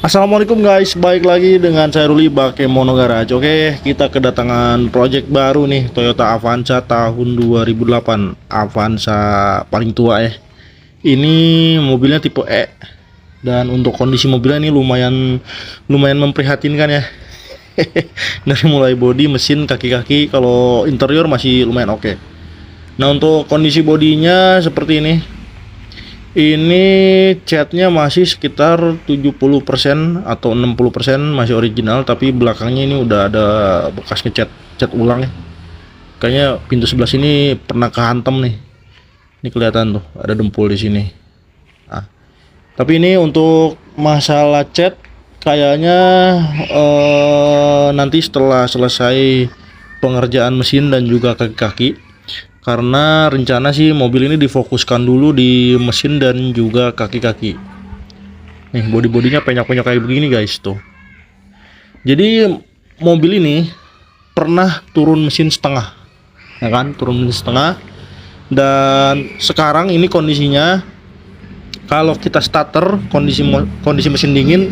Assalamualaikum guys, baik lagi dengan saya Ruli Bakemono Garage. Oke, kita kedatangan project baru nih, Toyota Avanza tahun 2008. Avanza paling tua ya. Ini mobilnya tipe E. Dan untuk kondisi mobilnya ini lumayan memprihatinkan ya. Dari mulai bodi, mesin, kaki-kaki, kalau interior masih lumayan oke. Nah, untuk kondisi bodinya seperti ini. Ini catnya masih sekitar 70% atau 60% masih original, tapi belakangnya ini udah ada bekas cat ulang ya. Kayaknya pintu sebelah sini pernah kehantam nih. Ini kelihatan tuh, ada dempul di sini. Nah, tapi ini untuk masalah cat kayaknya nanti setelah selesai pengerjaan mesin dan juga kaki-kaki. Karena rencana sih mobil ini difokuskan dulu di mesin dan juga kaki-kaki. Nih bodi-bodinya penyok-penyok kayak begini guys tuh. Jadi mobil ini pernah turun mesin setengah, ya kan? Turun mesin setengah. Dan sekarang ini kondisinya kalau kita starter kondisi mesin dingin,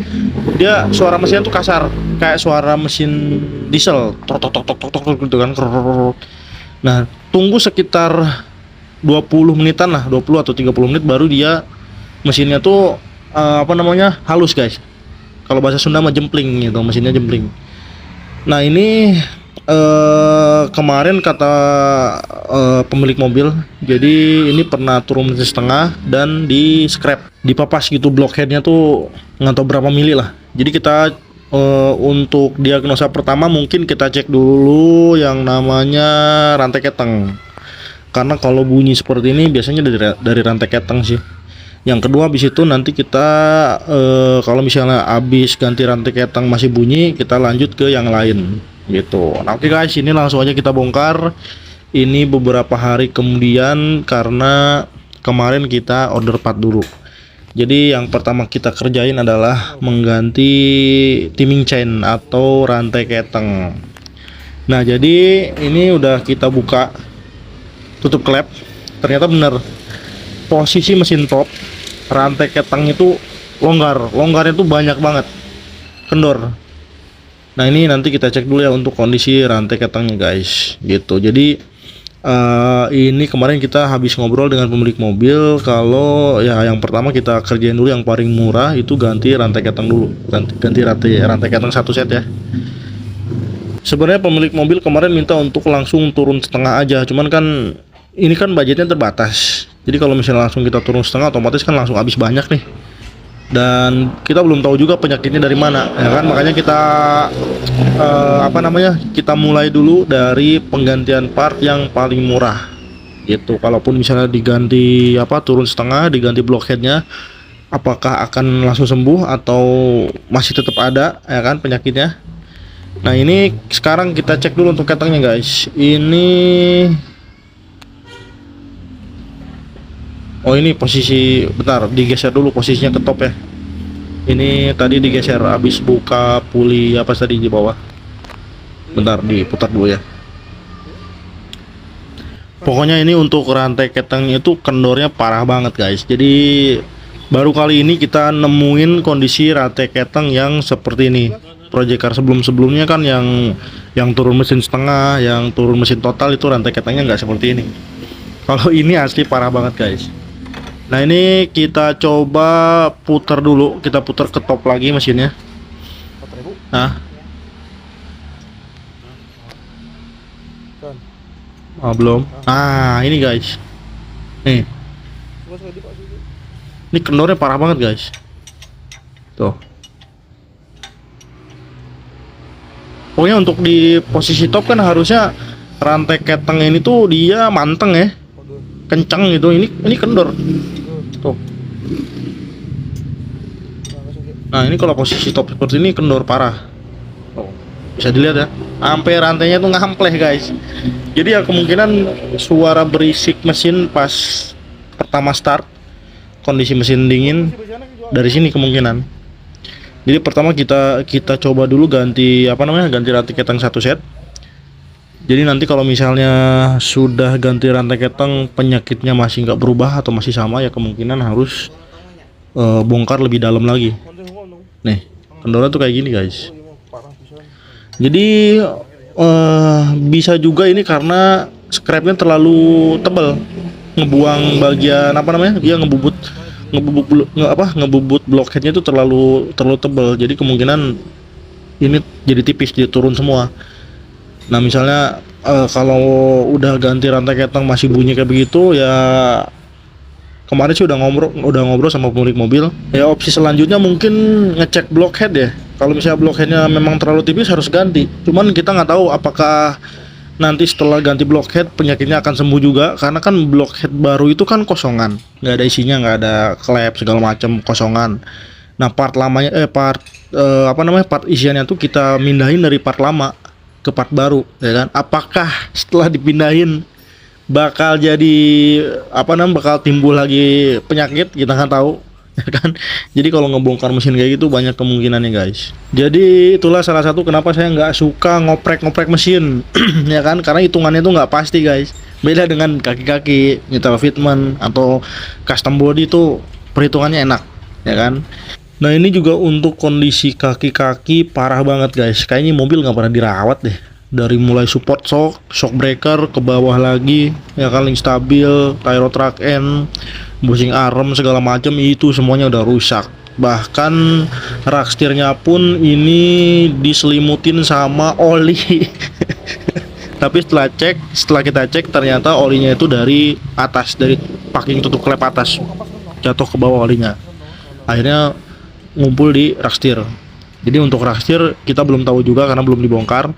dia suara mesinnya tuh kasar, kayak suara mesin diesel, tok tok tok tok tok gitu kan. Nah, tunggu sekitar 20 menitan lah, 20 atau 30 menit baru dia mesinnya tuh halus guys. Kalau bahasa Sunda mah jempling gitu, mesinnya jempling. Nah, ini kemarin kata pemilik mobil, jadi ini pernah turun mesin setengah dan di scrap, dipapas gitu blockheadnya tuh nggak tahu berapa mili lah. Jadi kita untuk diagnosa pertama mungkin kita cek dulu yang namanya rantai keteng, karena kalau bunyi seperti ini biasanya dari rantai keteng sih. Yang kedua habis itu nanti kita kalau misalnya habis ganti rantai keteng masih bunyi, kita lanjut ke yang lain gitu. Nah, oke guys, ini langsung aja kita bongkar. Ini beberapa hari kemudian karena kemarin kita order part dulu. Jadi yang pertama kita kerjain adalah mengganti timing chain atau rantai keteng. Nah, jadi ini udah kita buka, tutup klep. Ternyata bener, posisi mesin top rantai keteng itu longgarnya tuh banyak banget, kendor. Nah, ini nanti kita cek dulu ya untuk kondisi rantai ketengnya guys gitu. Jadi ini kemarin kita habis ngobrol dengan pemilik mobil, kalau ya yang pertama kita kerjain dulu yang paling murah itu ganti rantai keteng dulu, ganti rantai keteng satu set ya. Sebenarnya pemilik mobil kemarin minta untuk langsung turun setengah aja, cuman kan ini kan budgetnya terbatas. Jadi kalau misalnya langsung kita turun setengah, otomatis kan langsung habis banyak nih. Dan kita belum tahu juga penyakitnya dari mana, ya kan? Makanya kita kita mulai dulu dari penggantian part yang paling murah gitu. Kalaupun misalnya diganti turun setengah, diganti blockheadnya, apakah akan langsung sembuh atau masih tetap ada, ya kan, penyakitnya. Nah, ini sekarang kita cek dulu untuk ketengnya guys. Ini posisi, bentar, digeser dulu posisinya ke top ya. Ini tadi digeser habis buka puli tadi di bawah. Bentar, diputar dulu ya. Pokoknya ini untuk rantai keteng itu kendornya parah banget guys. Jadi baru kali ini kita nemuin kondisi rantai keteng yang seperti ini. Project car sebelumnya kan yang turun mesin setengah, yang turun mesin total itu rantai ketengnya nggak seperti ini. Kalau ini asli parah banget guys. Nah, ini kita coba putar dulu, kita putar ke top lagi mesinnya. Nah, belum. Ini guys, ini kendornya parah banget guys. Tuh. Pokoknya untuk di posisi top kan harusnya rantai keteng ini tuh dia manteng ya, kencang gitu. Ini kendor. Tuh. Nah, ini kalau posisi top seperti ini kendor parah. Bisa dilihat ya, sampai rantainya tuh ngampleh guys. Jadi ya kemungkinan suara berisik mesin pas pertama start, kondisi mesin dingin, dari sini kemungkinan. Jadi pertama kita coba dulu ganti rantai keteng satu set. Jadi nanti kalau misalnya sudah ganti rantai keteng penyakitnya masih nggak berubah atau masih sama, ya kemungkinan harus bongkar lebih dalam lagi. Nih, Kendornya tuh kayak gini guys. Jadi bisa juga ini karena scrapnya terlalu tebal, ngebuang bagian apa namanya, dia ngebubut blockheadnya itu terlalu tebal, jadi kemungkinan ini jadi tipis, jadi turun semua. Nah misalnya kalau udah ganti rantai ketang masih bunyi kayak begitu ya, kemarin sih udah ngobrol sama pemilik mobil ya, opsi selanjutnya mungkin ngecek blockhead ya. Kalau misalnya blockheadnya memang terlalu tipis harus ganti, cuman kita nggak tahu apakah nanti setelah ganti blockhead penyakitnya akan sembuh juga, karena kan blockhead baru itu kan kosongan, nggak ada isinya, nggak ada klep segala macam, kosongan. Nah part lamanya part isiannya tuh kita mindahin dari part lama ke part baru ya kan. Apakah setelah dipindahin bakal jadi bakal timbul lagi penyakit, kita nggak tahu ya kan. Jadi kalau ngebongkar mesin kayak gitu banyak kemungkinannya guys. Jadi itulah salah satu kenapa saya nggak suka ngoprek mesin ya kan, karena hitungannya tuh nggak pasti guys. Beda dengan kaki-kaki nyetel fitment atau custom body tuh perhitungannya enak ya kan. Nah ini juga untuk kondisi kaki-kaki parah banget guys, kayaknya mobil nggak pernah dirawat deh. Dari mulai support shock breaker ke bawah lagi ya kan, link stabil, tyro track end, bushing arm segala macam itu semuanya udah rusak. Bahkan rak setirnya pun ini diselimutin sama oli. Tapi setelah kita cek ternyata olinya itu dari atas, dari packing tutup klep atas, jatuh ke bawah olinya, akhirnya ngumpul di rak setir. Jadi untuk rak setir kita belum tahu juga karena belum dibongkar.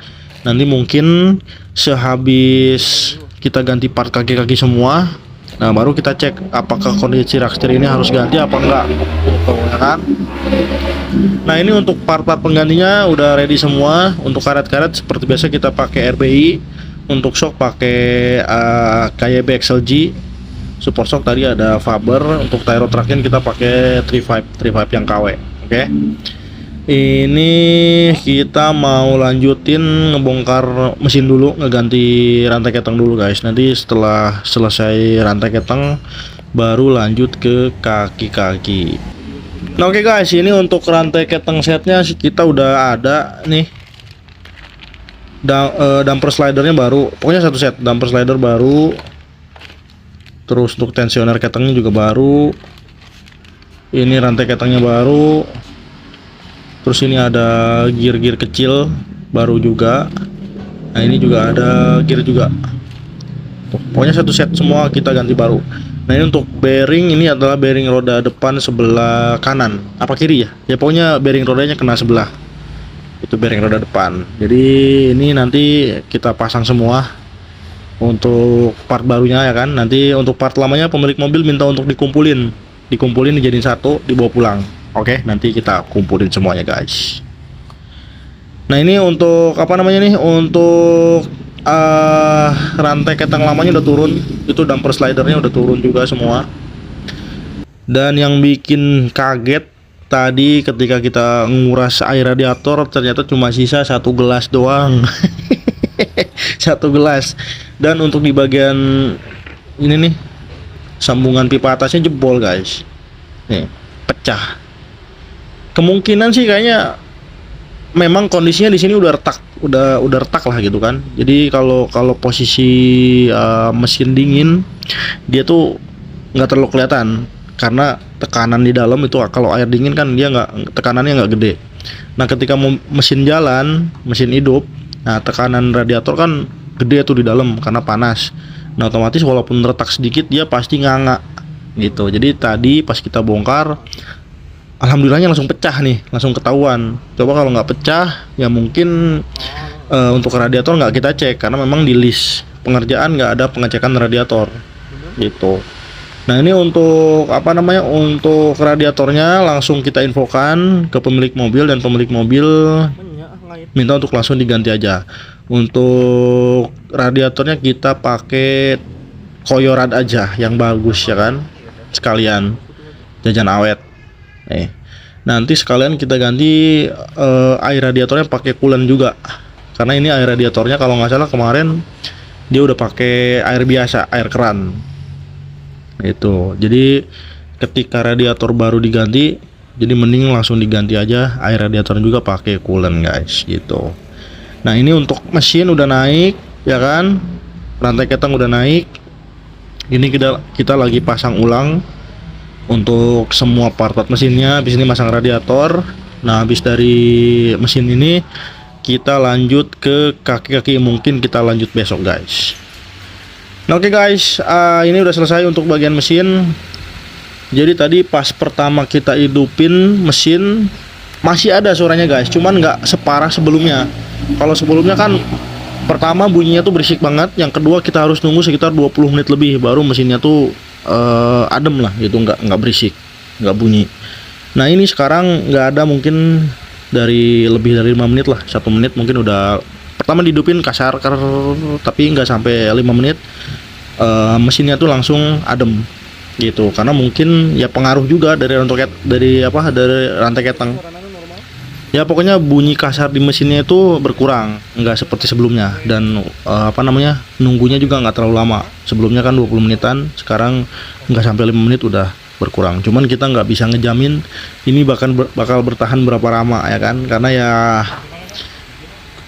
Nanti mungkin sehabis kita ganti part kaki-kaki semua, nah baru kita cek apakah kondisi rak setir ini harus ganti apa enggak gitu ya kan. Nah ini untuk part-part penggantinya udah ready semua. Untuk karet-karet seperti biasa kita pakai RBI, untuk shock pakai KYB XLG, support shock tadi ada Faber, untuk tyro track-in kita pakai 35 yang KW. Oke. Ini kita mau lanjutin ngebongkar mesin dulu, ngeganti rantai ketang dulu guys. Nanti setelah selesai rantai ketang baru lanjut ke kaki-kaki. Nah oke guys, ini untuk rantai ketang setnya kita udah ada nih. Damper slidernya baru, pokoknya satu set damper slider baru. Terus untuk tensioner ketangnya juga baru. Ini rantai ketangnya baru. Terus ini ada gear kecil baru juga. Nah ini juga ada gear juga. Tuh, pokoknya satu set semua kita ganti baru. Nah ini untuk bearing, ini adalah bearing roda depan sebelah kanan apa kiri ya? Ya pokoknya bearing rodanya kena sebelah. Itu bearing roda depan. Jadi ini nanti kita pasang semua untuk part barunya ya kan. Nanti untuk part lamanya pemilik mobil minta untuk dikumpulin dijadiin satu, dibawa pulang. Oke, nanti kita kumpulin semuanya guys. Nah ini untuk untuk rantai ketang lamanya udah turun, itu damper slidernya udah turun juga semua. Dan yang bikin kaget tadi ketika kita nguras air radiator, ternyata cuma sisa 1 gelas doang. 1 gelas. Dan untuk di bagian ini nih, sambungan pipa atasnya jebol guys, nih pecah. Kemungkinan sih kayaknya memang kondisinya di sini udah retak lah gitu kan. Jadi kalau posisi mesin dingin dia tuh nggak terlalu kelihatan karena tekanan di dalam itu, kalau air dingin kan dia tekanannya nggak gede. Nah ketika mesin jalan, mesin hidup, nah tekanan radiator kan gede tuh di dalam karena panas. Nah otomatis walaupun retak sedikit dia pasti nganga gitu. Jadi tadi pas kita bongkar, alhamdulillahnya langsung pecah nih, langsung ketahuan. Coba kalau nggak pecah ya mungkin untuk radiator nggak kita cek karena memang di list pengerjaan nggak ada pengecekan radiator gitu. Nah ini untuk untuk radiatornya langsung kita infokan ke pemilik mobil, dan pemilik mobil minta untuk langsung diganti aja. Untuk radiatornya kita pakai Koyorad aja yang bagus ya kan, sekalian jajan awet. Nanti sekalian kita ganti air radiatornya pakai coolant juga, karena ini air radiatornya kalau nggak salah kemarin dia udah pakai air biasa, air keran itu. Jadi ketika radiator baru diganti Jadi mending langsung diganti aja air radiator juga pakai coolant guys gitu. Nah ini untuk mesin udah naik ya kan, rantai ketang udah naik. Ini kita lagi pasang ulang untuk semua part-part mesinnya. Habis ini masang radiator. Nah habis dari mesin ini kita lanjut ke kaki-kaki, mungkin kita lanjut besok guys. Nah oke guys, ini udah selesai untuk bagian mesin. Jadi tadi pas pertama kita hidupin mesin masih ada suaranya guys, cuman nggak separah sebelumnya. Kalau sebelumnya kan pertama bunyinya tuh berisik banget, yang kedua kita harus nunggu sekitar 20 menit lebih baru mesinnya tuh adem lah gitu, nggak berisik, nggak bunyi. Nah ini sekarang nggak ada, mungkin dari lebih dari 5 menit lah, 1 menit mungkin udah. Pertama dihidupin kasar tapi nggak sampai 5 menit mesinnya tuh langsung adem gitu, karena mungkin ya pengaruh juga dari dari rantai ketang. Ya pokoknya bunyi kasar di mesinnya itu berkurang, nggak seperti sebelumnya. Dan nunggunya juga nggak terlalu lama. Sebelumnya kan 20 menitan, sekarang nggak sampai 5 menit udah berkurang. Cuman kita nggak bisa ngejamin ini bakal bertahan berapa lama ya kan, karena ya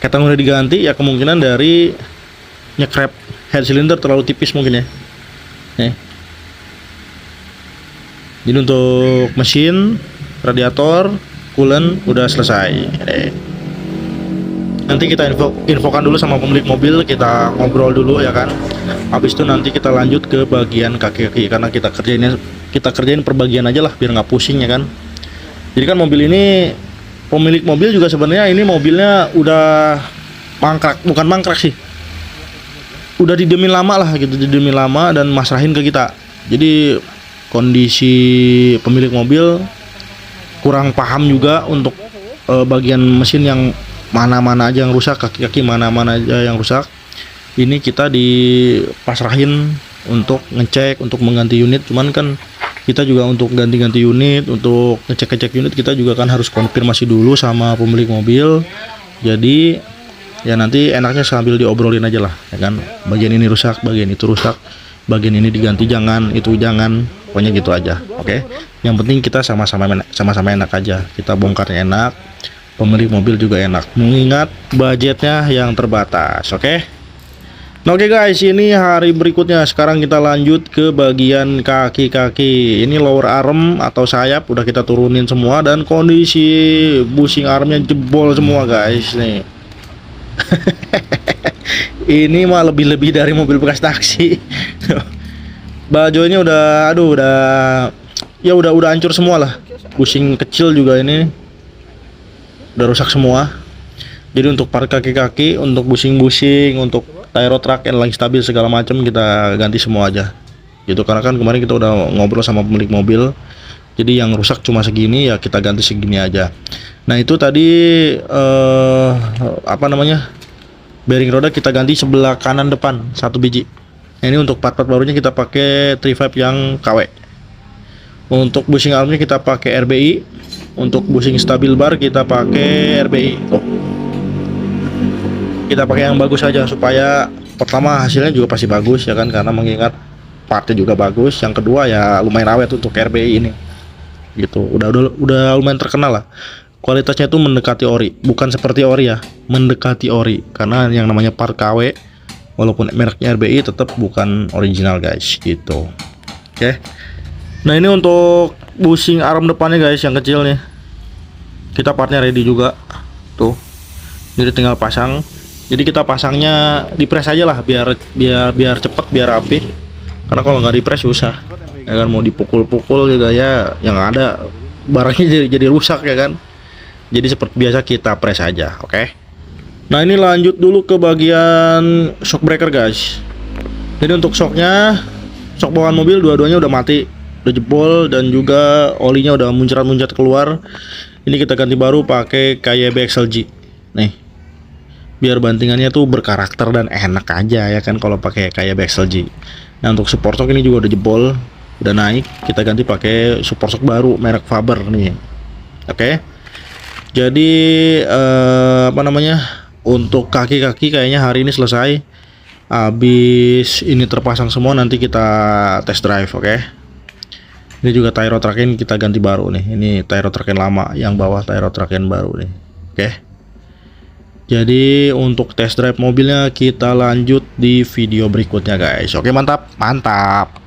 ketang udah diganti, ya kemungkinan dari nyekrep head cylinder terlalu tipis mungkin ya. Jadi untuk mesin, radiator, coolant udah selesai. Nanti kita infokan dulu sama pemilik mobil, kita ngobrol dulu ya kan. Habis itu nanti kita lanjut ke bagian kaki-kaki, karena kita kerjain per bagian aja lah biar nggak pusing ya kan. Jadi kan mobil ini, pemilik mobil juga sebenarnya ini mobilnya udah mangkrak, bukan mangkrak sih, udah didemin lama lah gitu, didemin lama dan masrahin ke kita. Jadi kondisi pemilik mobil kurang paham juga untuk bagian mesin yang mana-mana aja yang rusak, kaki-kaki mana-mana aja yang rusak. Ini kita dipasrahin untuk ngecek, untuk mengganti unit. Cuman kan kita juga untuk ganti-ganti unit, untuk ngecek-ngecek unit kita juga kan harus konfirmasi dulu sama pemilik mobil. Jadi ya nanti enaknya sambil diobrolin aja lah ya kan, bagian ini rusak, bagian itu rusak, bagian ini diganti jangan, itu jangan, pokoknya gitu aja. Oke. Yang penting kita sama-sama enak aja, kita bongkarnya enak, pemilik mobil juga enak, mengingat budgetnya yang terbatas. Oke. Nah, oke guys, ini hari berikutnya. Sekarang kita lanjut ke bagian kaki-kaki. Ini lower arm atau sayap udah kita turunin semua, dan kondisi bushing armnya jebol semua guys nih. Ini mah lebih-lebih dari mobil bekas taksi. Bajonya udah hancur semua lah. Bushing kecil juga ini udah rusak semua. Jadi untuk part kaki-kaki, untuk bushing-bushing, untuk tyro track, and stabil segala macam kita ganti semua aja. Gitu, karena kan kemarin kita udah ngobrol sama pemilik mobil. Jadi yang rusak cuma segini, ya kita ganti segini aja. Nah itu tadi bearing roda kita ganti sebelah kanan depan 1 biji. Nah, ini untuk part-part barunya kita pakai 35 yang KW. Untuk bushing armnya kita pakai RBI. Untuk bushing stabil bar kita pakai RBI. Tuh. Kita pakai yang bagus aja supaya pertama hasilnya juga pasti bagus ya kan, karena mengingat partnya juga bagus. Yang kedua ya lumayan awet untuk RBI ini. Gitu. Udah lumayan terkenal lah. Kualitasnya itu mendekati ori, bukan seperti ori ya, mendekati ori, karena yang namanya part KW walaupun mereknya RBI tetap bukan original guys gitu. Oke. Nah ini untuk bushing arm depannya guys yang kecil nih, kita partnya ready juga tuh, jadi tinggal pasang. Jadi kita pasangnya di press aja lah biar cepet, biar rapi, karena kalau nggak di press susah ya kan, mau dipukul-pukul juga ya yang ada barangnya jadi rusak ya kan. Jadi seperti biasa kita press aja. Oke. Nah ini lanjut dulu ke bagian shock breaker guys. Jadi untuk shocknya, shock bawaan mobil dua-duanya udah mati, udah jebol, dan juga olinya udah muncrat-muncrat keluar. Ini kita ganti baru pakai KYB XLG nih, biar bantingannya tuh berkarakter dan enak aja ya kan kalau pakai KYB XLG. Nah untuk support shock ini juga udah jebol, udah naik, kita ganti pakai support shock baru merek Faber nih. Oke. Jadi untuk kaki-kaki kayaknya hari ini selesai. Habis ini terpasang semua nanti kita test drive, oke. Ini juga tie rod tracken kita ganti baru nih. Ini tie rod tracken lama, yang bawah tie rod tracken baru nih. Oke. Jadi untuk test drive mobilnya kita lanjut di video berikutnya guys. Oke, mantap, mantap.